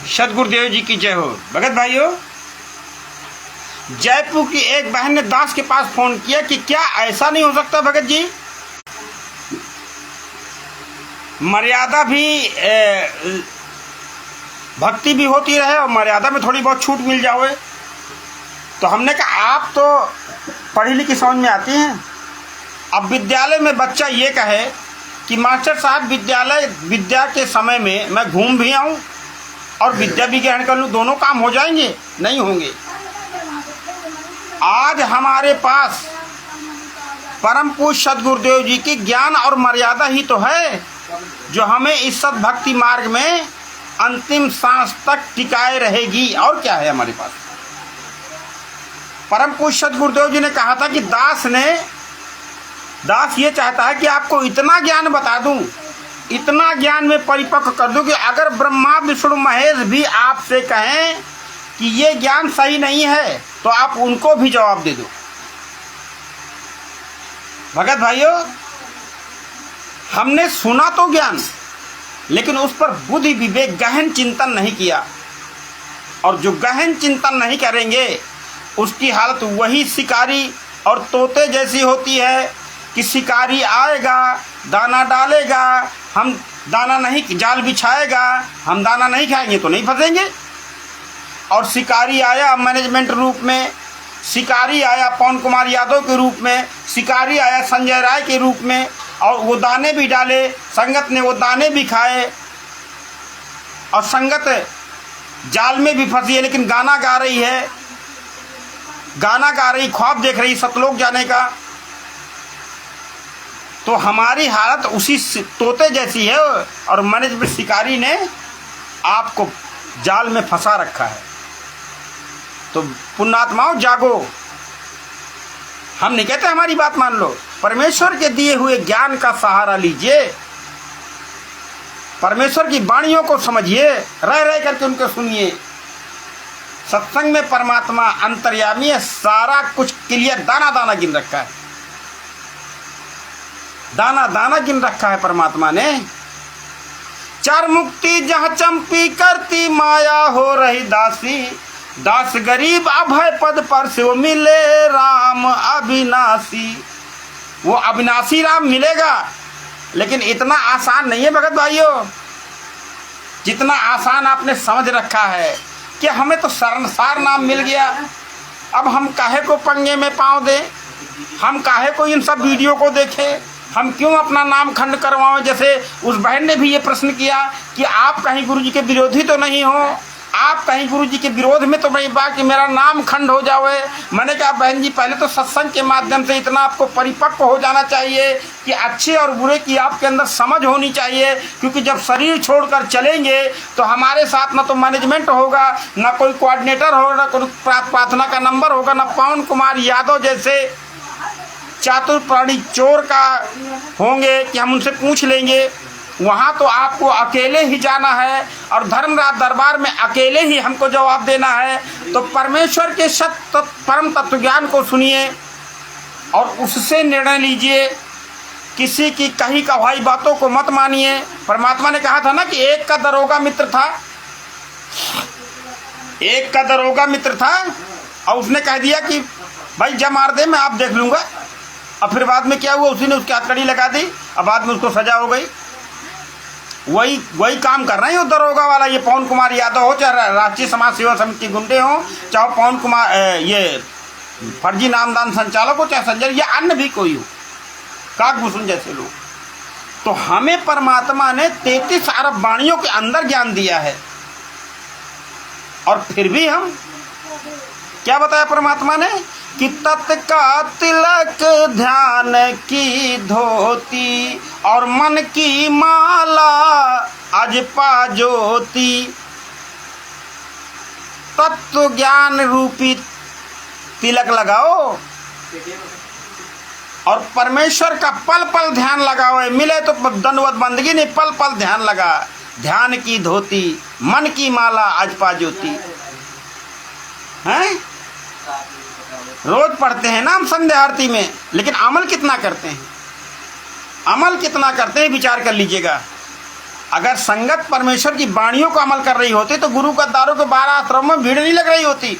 सदगुरुदेव जी की जय हो। भगत भाइयों, जयपुर की एक बहन ने दास के पास फोन किया कि क्या ऐसा नहीं हो सकता भगत जी, मर्यादा भी भक्ति भी होती रहे और मर्यादा में थोड़ी बहुत छूट मिल जाए। तो हमने कहा आप तो पढ़ी लिखी समझ में आती हैं। अब विद्यालय में बच्चा ये कहे कि मास्टर साहब विद्या के समय में मैं घूम भी आऊँ और विद्या भी ग्रहण कर लूँ, दोनों काम हो जाएंगे? नहीं होंगे। आज हमारे पास परम पूज्य सदगुरुदेव जी की ज्ञान और मर्यादा ही तो है जो हमें इस सद्भक्ति मार्ग में अंतिम सांस तक टिकाए रहेगी। और क्या है हमारे पास? परम पूज्य सदगुरुदेव जी ने कहा था कि दास ये चाहता है कि आपको इतना ज्ञान बता दूं, इतना ज्ञान में परिपक्व कर दूं कि अगर ब्रह्मा विष्णु महेश भी आपसे कहें कि ये ज्ञान सही नहीं है तो आप उनको भी जवाब दे दो। भगत भाइयों, हमने सुना तो ज्ञान, लेकिन उस पर बुद्धि विवेक गहन चिंतन नहीं किया, और जो गहन चिंतन नहीं करेंगे उसकी हालत वही शिकारी और तोते जैसी होती है कि शिकारी आएगा, दाना डालेगा, हम दाना नहीं, जाल बिछाएगा, हम दाना नहीं खाएंगे तो नहीं फंसेंगे। और शिकारी आया मैनेजमेंट रूप में, शिकारी आया पवन कुमार यादव के रूप में, शिकारी आया संजय राय के रूप में, और वो दाने भी डाले, संगत ने वो दाने भी खाए, और संगत जाल में भी फंसी है, लेकिन गाना गा रही है, गाना गा रही, ख्वाब देख रही सतलोक जाने का। तो हमारी हालत उसी तोते जैसी है, और मैनेजमेंट शिकारी ने आपको जाल में फंसा रखा है। तो पुण्यात्माओं जागो, हम नहीं कहते हमारी बात मान लो, परमेश्वर के दिए हुए ज्ञान का सहारा लीजिए, परमेश्वर की वाणियों को समझिए, रह रह करके उनको सुनिए। सत्संग में परमात्मा अंतर्यामी है, सारा कुछ क्लियर दाना दाना गिन रखा है, दाना दाना गिन रखा है परमात्मा ने। चार मुक्ति जहाँ चंपी करती माया हो रही दासी, दास गरीब अभय पद पर से वो मिले राम अविनाशी। वो अविनाशी राम मिलेगा, लेकिन इतना आसान नहीं है भगत भाइयों, जितना आसान आपने समझ रखा है कि हमें तो शर्मसार नाम मिल गया, अब हम काहे को पंगे में पाँव दें, हम काहे को इन सब वीडियो को देखें, हम क्यों अपना नाम खंड करवाएं। जैसे उस बहन ने भी ये प्रश्न किया कि आप कहीं गुरु जी के विरोधी तो नहीं हो, आप कहीं गुरु जी के विरोध में तो नहीं बा कि मेरा नाम खंड हो जावे। मैंने कहा बहन जी, पहले तो सत्संग के माध्यम से इतना आपको परिपक्व हो जाना चाहिए कि अच्छे और बुरे की आपके अंदर समझ होनी चाहिए, क्योंकि जब शरीर छोड़कर चलेंगे तो हमारे साथ ना तो मैनेजमेंट होगा, ना कोई कोऑर्डिनेटर होगा, ना कोई प्रार्थना का नंबर होगा, ना पवन कुमार यादव जैसे चातुर प्राणी चोर का होंगे कि हम उनसे पूछ लेंगे। वहाँ तो आपको अकेले ही जाना है, और धर्मराज दरबार में अकेले ही हमको जवाब देना है। तो परमेश्वर के सत्य परम तत्व ज्ञान को सुनिए और उससे निर्णय लीजिए, किसी की कही कहाई बातों को मत मानिए। परमात्मा ने कहा था ना कि एक का दरोगा मित्र था, एक का दरोगा मित्र था, और उसने कह दिया कि भाई जब मार दे मैं आप देख लूँगा। और फिर बाद में क्या हुआ, उसी ने उसकी हथकड़ी लगा दी, और बाद में उसको सजा हो गई। वही काम कर रहे हैं वो दरोगा वाला, ये पवन कुमार यादव हो, चाहे राष्ट्रीय समाज सेवा समिति के गुंडे हो, चाहे पवन कुमार ये फर्जी नामदान संचालक हो, चाहे संजय या अन्य भी कोई हो, काकभूषण जैसे लोग। तो हमें परमात्मा ने 33 अरब वाणियों के अंदर ज्ञान दिया है, और फिर भी हम क्या बताया परमात्मा ने कि तत् का तिलक ध्यान की धोती और मन की माला अज पा ज्योति। तत्व ज्ञान रूपी तिलक लगाओ और परमेश्वर का पल पल ध्यान लगाओ। मिले तो दंडवत बंदगी नहीं, पल पल ध्यान लगा। ध्यान की धोती मन की माला अज पा ज्योति। हैं रोज पढ़ते हैं ना हम संध्या आरती में, लेकिन अमल कितना करते हैं? अमल कितना करते हैं विचार कर लीजिएगा। अगर संगत परमेश्वर की वाणियों को अमल कर रही होती तो गुरु गद्दारों के 12 आश्रमों में भीड़ नहीं लग रही होती।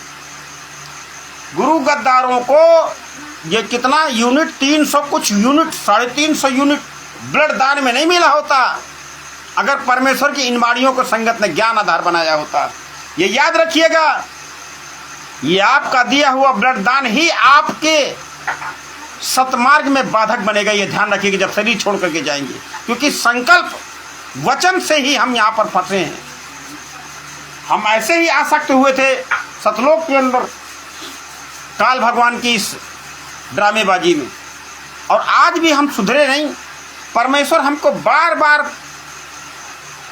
गुरु गद्दारों को ये कितना यूनिट 300 कुछ यूनिट 350 यूनिट ब्लड दान में नहीं मिला होता अगर परमेश्वर की इन वाणियों को संगत ने ज्ञान आधार बनाया होता। ये याद रखिएगा, ये आपका दिया हुआ ब्लड दान ही आपके सतमार्ग में बाधक बनेगा। ये ध्यान रखिएगा जब शरीर छोड़ करके जाएंगे, क्योंकि संकल्प वचन से ही हम यहाँ पर फंसे हैं। हम ऐसे ही आसक्त हुए थे सतलोक के अंदर काल भगवान की इस ड्रामेबाजी में, और आज भी हम सुधरे नहीं। परमेश्वर हमको बार बार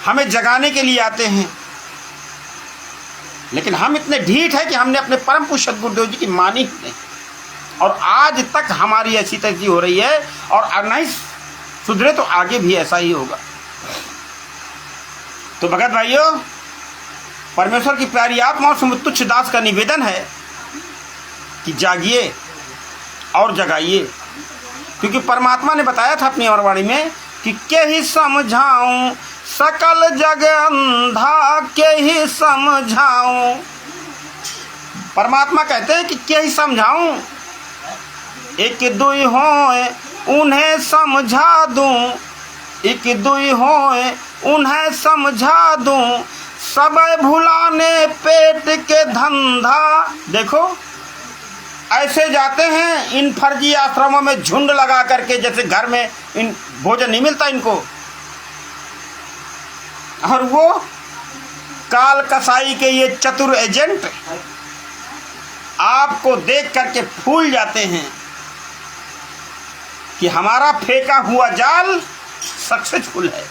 हमें जगाने के लिए आते हैं, लेकिन हम इतने ढीठ हैं कि हमने अपने परम पूज्य सद्गुरुदेव जी की मानी ही नहीं, और आज तक हमारी ऐसी तैसी हो रही है। और नहीं सुधरे तो आगे भी ऐसा ही होगा। तो भगत भाइयों, परमेश्वर की प्यारी आत्माओं से तुच्छ दास का निवेदन है कि जागिए और जगाइए, क्योंकि परमात्मा ने बताया था अपनी अमरवाणी में कि के ही समझाऊं सकल जग अंधा, के ही समझाऊं। परमात्मा कहते हैं कि के ही समझाऊं, एक दुई होए उन्हें समझा दूं, एक दुई होए उन्हें समझा दूं, सब भुलाने पेट के धंधा। देखो ऐसे जाते हैं इन फर्जी आश्रमों में झुंड लगा करके, जैसे घर में इन भोजन नहीं मिलता इनको, और वो काल कसाई के ये चतुर एजेंट आपको देख करके फूल जाते हैं कि हमारा फेंका हुआ जाल सक्सेसफुल है।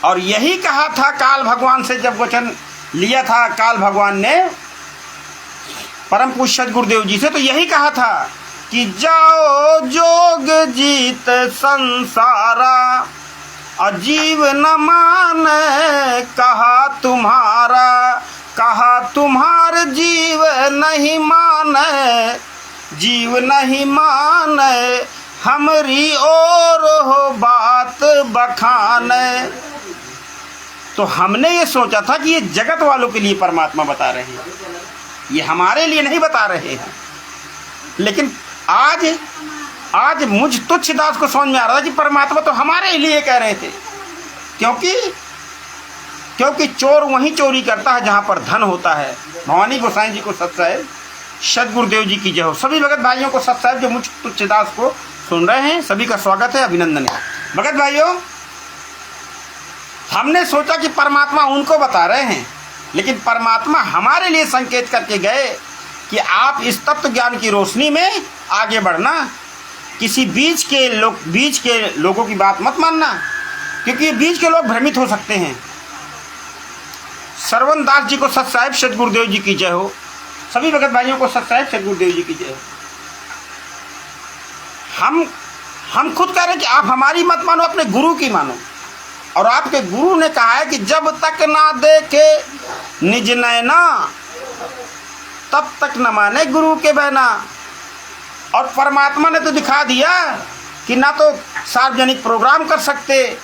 और यही कहा था काल भगवान से, जब वचन लिया था काल भगवान ने परम पूज्य गुरुदेव जी से, तो यही कहा था कि जाओ जोग जीत संसारा, अजीव न माने कहा तुम्हार जीव नहीं माने, जीव नहीं माने हमरी और हो बात बखाने। तो हमने ये सोचा था कि ये जगत वालों के लिए परमात्मा बता रहे हैं, ये हमारे लिए नहीं बता रहे हैं। लेकिन आज मुझ तुच्छदास को समझ में आ रहा था कि परमात्मा तो हमारे लिए कह रहे थे, क्योंकि चोर वहीं चोरी करता है जहाँ पर धन होता है। भवानी गोसाई जी को सत्साहेब, सदगुरुदेव जी की जय हो। सभी भगत भाइयों को सत्साहेब जो मुझ तुच्छदास को सुन रहे हैं, सभी का स्वागत है, अभिनंदन है। भगत भाइयों, हमने सोचा कि परमात्मा उनको बता रहे हैं, लेकिन परमात्मा हमारे लिए संकेत करके गए कि आप इस तत्व ज्ञान की रोशनी में आगे बढ़ना, किसी बीच के लोगों की बात मत मानना, क्योंकि बीच के लोग भ्रमित हो सकते हैं। श्रवण दास जी को सत्साहेब, सदगुरुदेव जी की जय हो। सभी भगत भाइयों को सत्साहेब, सदगुरुदेव जी की जय हो। हम खुद कह रहे हैं कि आप हमारी मत मानो, अपने गुरु की मानो। और आपके गुरु ने कहा है कि जब तक ना देखे निज नैना, तब तक न माने गुरु के बहना। और परमात्मा ने तो दिखा दिया कि ना तो सार्वजनिक प्रोग्राम कर सकते,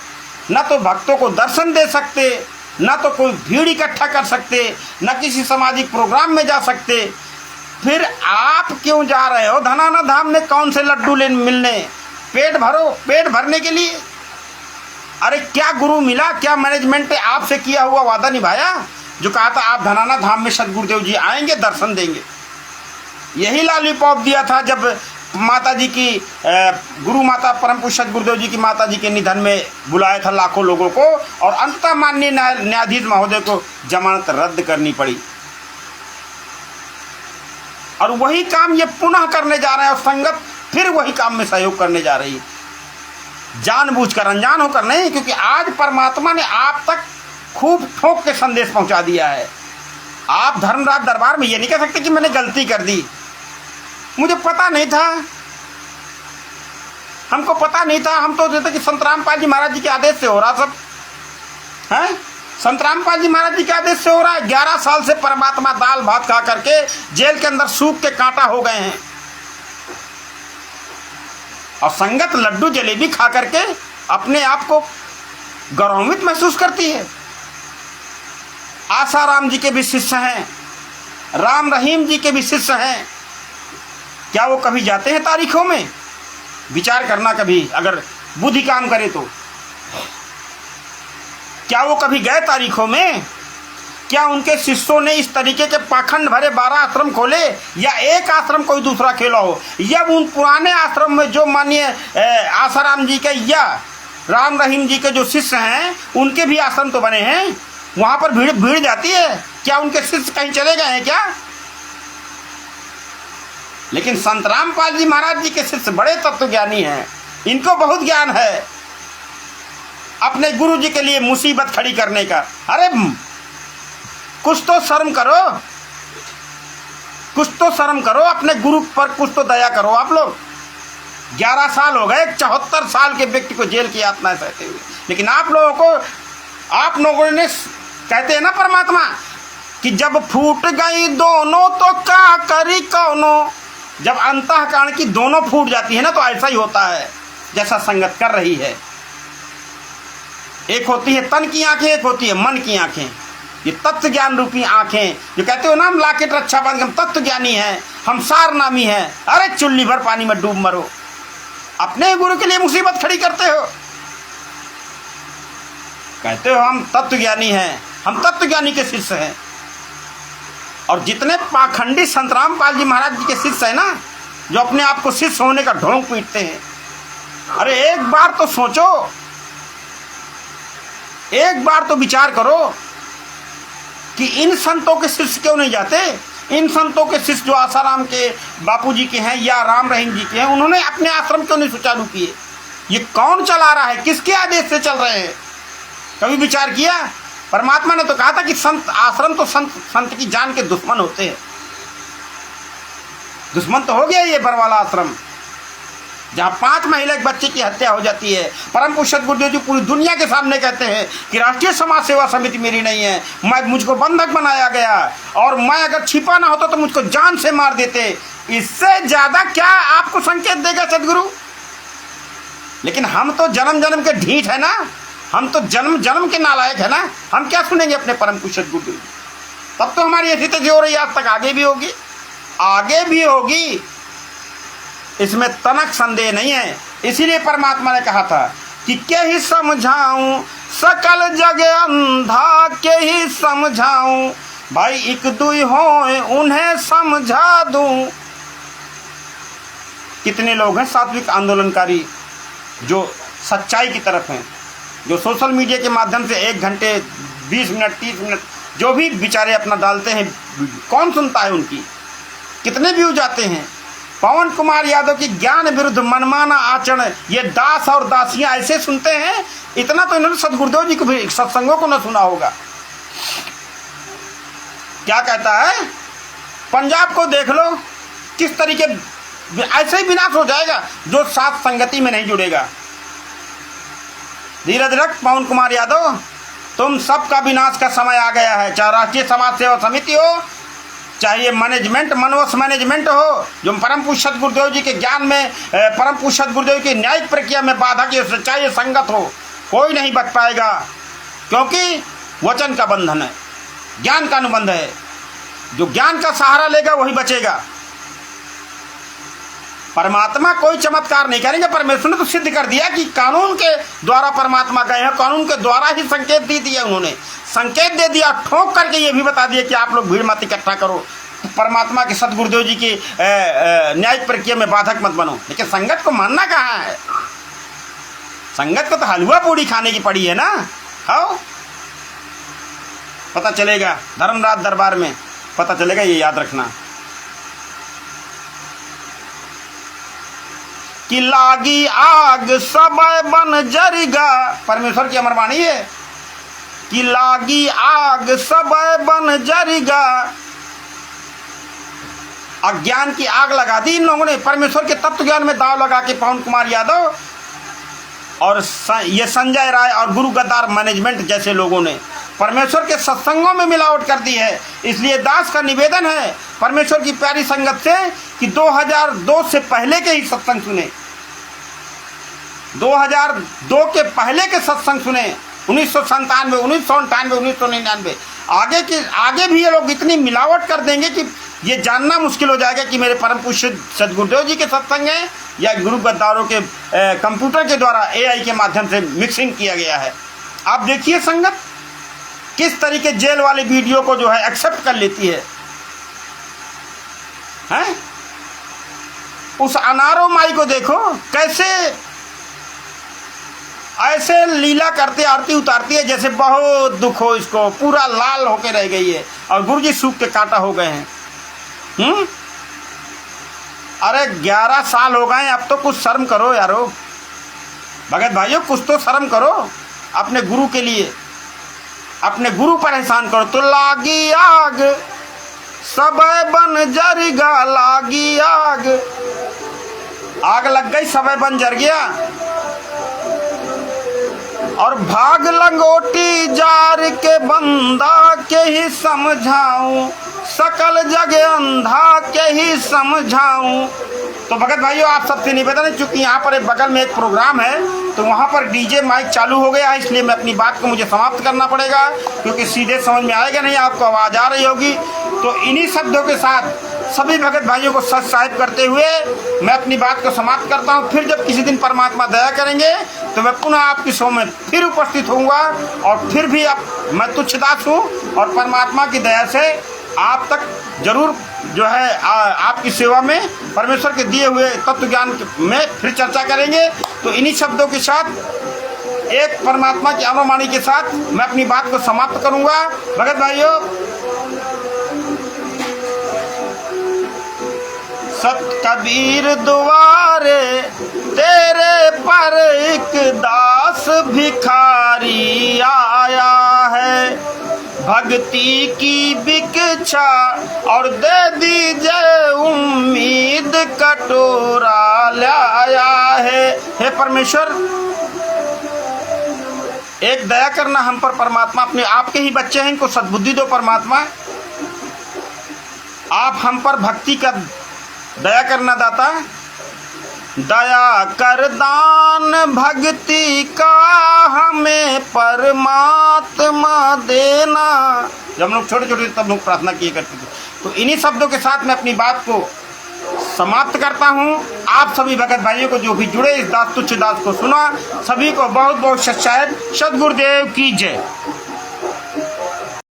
ना तो भक्तों को दर्शन दे सकते, ना तो कोई भीड़ इकट्ठा कर सकते, ना किसी सामाजिक प्रोग्राम में जा सकते। फिर आप क्यों जा रहे हो धनाना धाम में कौन से लड्डू मिलने? पेट भरने के लिए। अरे क्या गुरु मिला, क्या मैनेजमेंट ने आपसे किया हुआ वादा निभाया जो कहा था आप धनाना धाम में सदगुरुदेव जी आएंगे, दर्शन देंगे? यही लॉलीपॉप दिया था जब माता जी की गुरु माता परम पूज्य गुरुदेव जी की माता जी के निधन में बुलाया था लाखों लोगों को, और अंततः माननीय न्यायाधीश महोदय को जमानत रद्द करनी पड़ी। और वही काम ये पुनः करने जा रहे हैं, और संगत फिर वही काम में सहयोग करने जा रही है, जानबूझकर, अनजान होकर नहीं। क्योंकि आज परमात्मा ने आप तक खूब ठोक के संदेश पहुंचा दिया है। आप धर्मराज दरबार में ये नहीं कह सकते कि मैंने गलती कर दी, मुझे पता नहीं था, हमको पता नहीं था। हम तो देते कि संत रामपाल जी महाराज जी के आदेश से हो रहा सब है, संत रामपाल जी महाराज जी के आदेश से हो रहा है। 11 साल से परमात्मा दाल भात खा करके जेल के अंदर सूख के कांटा हो गए हैं, और संगत लड्डू जलेबी खा करके अपने आप को गौरवान्वित महसूस करती है। आसाराम जी के भी शिष्य हैं, राम रहीम जी के भी शिष्य हैं। क्या वो कभी जाते हैं तारीखों में? विचार करना कभी, अगर बुद्धि काम करे तो। क्या वो कभी गए तारीखों में? क्या उनके शिष्यों ने इस तरीके के पाखंड भरे 12 आश्रम खोले, या एक आश्रम कोई दूसरा खेला हो? या उन पुराने आश्रम में जो मानिए आसाराम जी के या राम रहीम जी के जो शिष्य हैं, उनके भी आश्रम तो बने हैं, वहाँ पर भीड़ जाती है। क्या उनके शिष्य कहीं चले गए हैं क्या? लेकिन संत रामपाल जी महाराज जी के शिष्य बड़े तत्वज्ञानी हैं, इनको बहुत ज्ञान है अपने गुरु जी के लिए मुसीबत खड़ी करने का। अरे कुछ तो शर्म करो, कुछ तो शर्म करो, अपने गुरु पर कुछ तो दया करो। आप लोग 11 साल हो गए 74 साल के व्यक्ति को जेल की यातनाएं सहते हुए, लेकिन आप लोगों ने कहते हैं ना परमात्मा कि जब फूट गई दोनों तो क्या करी कौनो। जब अंतःकरण की दोनों फूट जाती है ना, तो ऐसा ही होता है जैसा संगत कर रही है। एक होती है तन की आंखें, एक होती है मन की आंखें। ये तत्व ज्ञान रूपी आंखें जो कहते हो ना हम लाकेट रक्षा बांध, हम तत्व ज्ञानी हैं, हम सार नामी हैं। अरे चुल्ली भर पानी में डूब मरो, अपने गुरु के लिए मुसीबत खड़ी करते हो। कहते हो हम तत्व ज्ञानी हैं, हम तत्व ज्ञानी के शिष्य हैं। और जितने पाखंडी संत रामपाल जी महाराज जी के शिष्य है ना, जो अपने आप को शिष्य होने का ढोंग पीटते हैं, अरे एक बार तो सोचो, एक बार तो विचार करो कि इन संतों के शिष्य क्यों नहीं जाते। इन संतों के शिष्य जो आसाराम के बापूजी के हैं या राम रहीम जी के हैं, उन्होंने अपने आश्रम क्यों नहीं सुचारू किए। ये कौन चला रहा है, किसके आदेश से चल रहे हैं, कभी विचार किया। परमात्मा ने तो कहा था कि संत आश्रम तो संत की जान के दुश्मन होते हैं। दुश्मन तो हो गया ये बरवाला आश्रम, जहाँ 5 महिला एक बच्चे की हत्या हो जाती है। परम पूज्य सद्गुरुदेव जी पूरी दुनिया के सामने कहते हैं कि राष्ट्रीय समाज सेवा समिति मेरी नहीं है, मुझको बंधक बनाया गया और मैं अगर छिपा ना होता तो मुझको जान से मार देते। इससे ज्यादा क्या आपको संकेत देगा सदगुरु। लेकिन हम तो जन्म जन्म के ढीठ है ना, हम तो जन्म जन्म के नालायक है ना, हम क्या सुनेंगे अपने परम पूज्य सद्गुरुदेव जी। तब तो हमारी ऐसी तक हो रही है, आज तक आगे भी होगी, आगे भी होगी, इसमें तनक संदेह नहीं है। इसीलिए परमात्मा ने कहा था कि के ही समझाऊं सकल जग अंधा, के ही समझाऊं भाई एक दुई होए उन्हें समझा दूं। कितने लोग हैं सात्विक आंदोलनकारी जो सच्चाई की तरफ हैं, जो सोशल मीडिया के माध्यम से 1 घंटे 20 मिनट 30 मिनट जो भी बेचारे अपना डालते हैं, कौन सुनता है उनकी, कितने व्यू जाते हैं। पवन कुमार यादव की ज्ञान विरुद्ध मनमाना आचरण, ये दास और दासियां ऐसे सुनते हैं। इतना तो इन्होंने सद्गुरुदेव जी को भी सत्संगों को न सुना होगा। क्या कहता है, पंजाब को देख लो किस तरीके ऐसे ही विनाश हो जाएगा जो साथ संगति में नहीं जुड़ेगा। धीरज रख पवन कुमार यादव, तुम सबका विनाश का समय आ गया है। चाहे राष्ट्रीय समाज सेवा समिति हो, चाहे मैनेजमेंट मनोवश मैनेजमेंट हो, जो परम पूज्य सद्गुरुदेव जी के ज्ञान में, परम पूज्य सद्गुरुदेव की न्यायिक प्रक्रिया में बाधक या सच्चाई संगत हो, कोई नहीं बच पाएगा। क्योंकि वचन का बंधन है, ज्ञान का अनुबंध है। जो ज्ञान का सहारा लेगा वही बचेगा। परमात्मा कोई चमत्कार नहीं करेंगे। परमेश्वर ने तो सिद्ध कर दिया कि कानून के द्वारा परमात्मा गए हैं, कानून के द्वारा ही संकेत दे दिया। उन्होंने संकेत दे दिया, ठोक करके ये भी बता दिया कि आप लोग भीड़ मत इकट्ठा करो, परमात्मा के सद्गुरुदेव जी की न्यायिक प्रक्रिया में बाधक मत बनो। लेकिन संगत को मानना कहाँ है, संगत को तो हलवा पूड़ी खाने की पड़ी है ना। हाँ, पता चलेगा धर्मराज दरबार में, पता चलेगा, ये याद रखना। कि लागी आग सब बन जरिगा, परमेश्वर की अमरवाणी है कि लागी आग सब बन जरिगा। अज्ञान की आग लगा दी इन लोगों ने परमेश्वर के तत्व ज्ञान में दाव लगा के। पवन कुमार यादव और ये संजय राय और गुरु गद्दार मैनेजमेंट जैसे लोगों ने परमेश्वर के सत्संगों में मिलावट कर दी है। इसलिए दास का निवेदन है परमेश्वर की प्यारी संगत से कि 2002 से पहले के ही सत्संग सुने, 2002 के पहले के सत्संग सुने, 1997, 1998, 1999 आगे भी ये लोग इतनी मिलावट कर देंगे कि ये जानना मुश्किल हो जाएगा कि मेरे परम पूज्य सद्गुरुदेव जी के सत्संग हैं या गुरु गद्दारों के कंप्यूटर के द्वारा AI के माध्यम से मिक्सिंग किया गया है। आप देखिए संगत किस तरीके जेल वाले वीडियो को जो है एक्सेप्ट कर लेती है, हैं? उस अनारो माई को देखो कैसे ऐसे लीला करते आरती उतारती है जैसे बहुत दुख हो, इसको पूरा लाल होके रह गई है और गुरुजी सूख के कांटा हो गए हैं। अरे 11 साल हो गए, अब तो कुछ शर्म करो यारो, भगत भाइयों कुछ तो शर्म करो अपने गुरु के लिए, अपने गुरु पर एहसान करो। तो लागी आग सब बन जरिगा, लागी आग, आग लग गई, सब बन जर गया। और भाग लंगोटी जार के बंदा के ही समझाऊं, सकल जग अंधा के ही समझाऊं। तो भगत भाइयों आप सबसे निवेदन है, चूंकि यहाँ पर एक बगल में एक प्रोग्राम है तो वहाँ पर DJ माइक चालू हो गया है, इसलिए मैं अपनी बात को मुझे समाप्त करना पड़ेगा क्योंकि सीधे समझ में आएगा नहीं, आपको आवाज़ आ रही होगी। तो इन्हीं शब्दों के साथ सभी भगत भाइयों को सत साहिब करते हुए मैं अपनी बात को समाप्त करता हूँ। फिर जब किसी दिन परमात्मा दया करेंगे तो मैं पुनः आपकी शो में फिर उपस्थित होऊंगा और फिर भी अब मैं तुच्छदास हूँ और परमात्मा की दया से आप तक जरूर जो है आपकी सेवा में परमेश्वर के दिए हुए तत्व ज्ञान में फिर चर्चा करेंगे। तो इन्हीं शब्दों के साथ एक परमात्मा की अनुवाणी के साथ मैं अपनी बात को समाप्त करूंगा। भगत भाइयों, सत कबीर दुआरे तेरे पर एक दास भिखारी आया है, भक्ति की भिक्षा और दे दीजिए उम्मीद कटोरा लाया है। हे परमेश्वर, एक दया करना हम पर परमात्मा, अपने आपके ही बच्चे हैं, इनको सद्बुद्धि दो परमात्मा। आप हम पर भक्ति का दया करना दाता, दया कर दान भक्ति का हमें परमात्मा देना। जब हम लोग छोटे छोटे तब लोग प्रार्थना किए करते थे। तो इन्हीं शब्दों के साथ मैं अपनी बात को समाप्त करता हूँ। आप सभी भगत भाइयों को जो भी जुड़े इस दास तुच्छ दास को सुना, सभी को बहुत बहुत सच्चाई। सद्गुरुदेव की जय।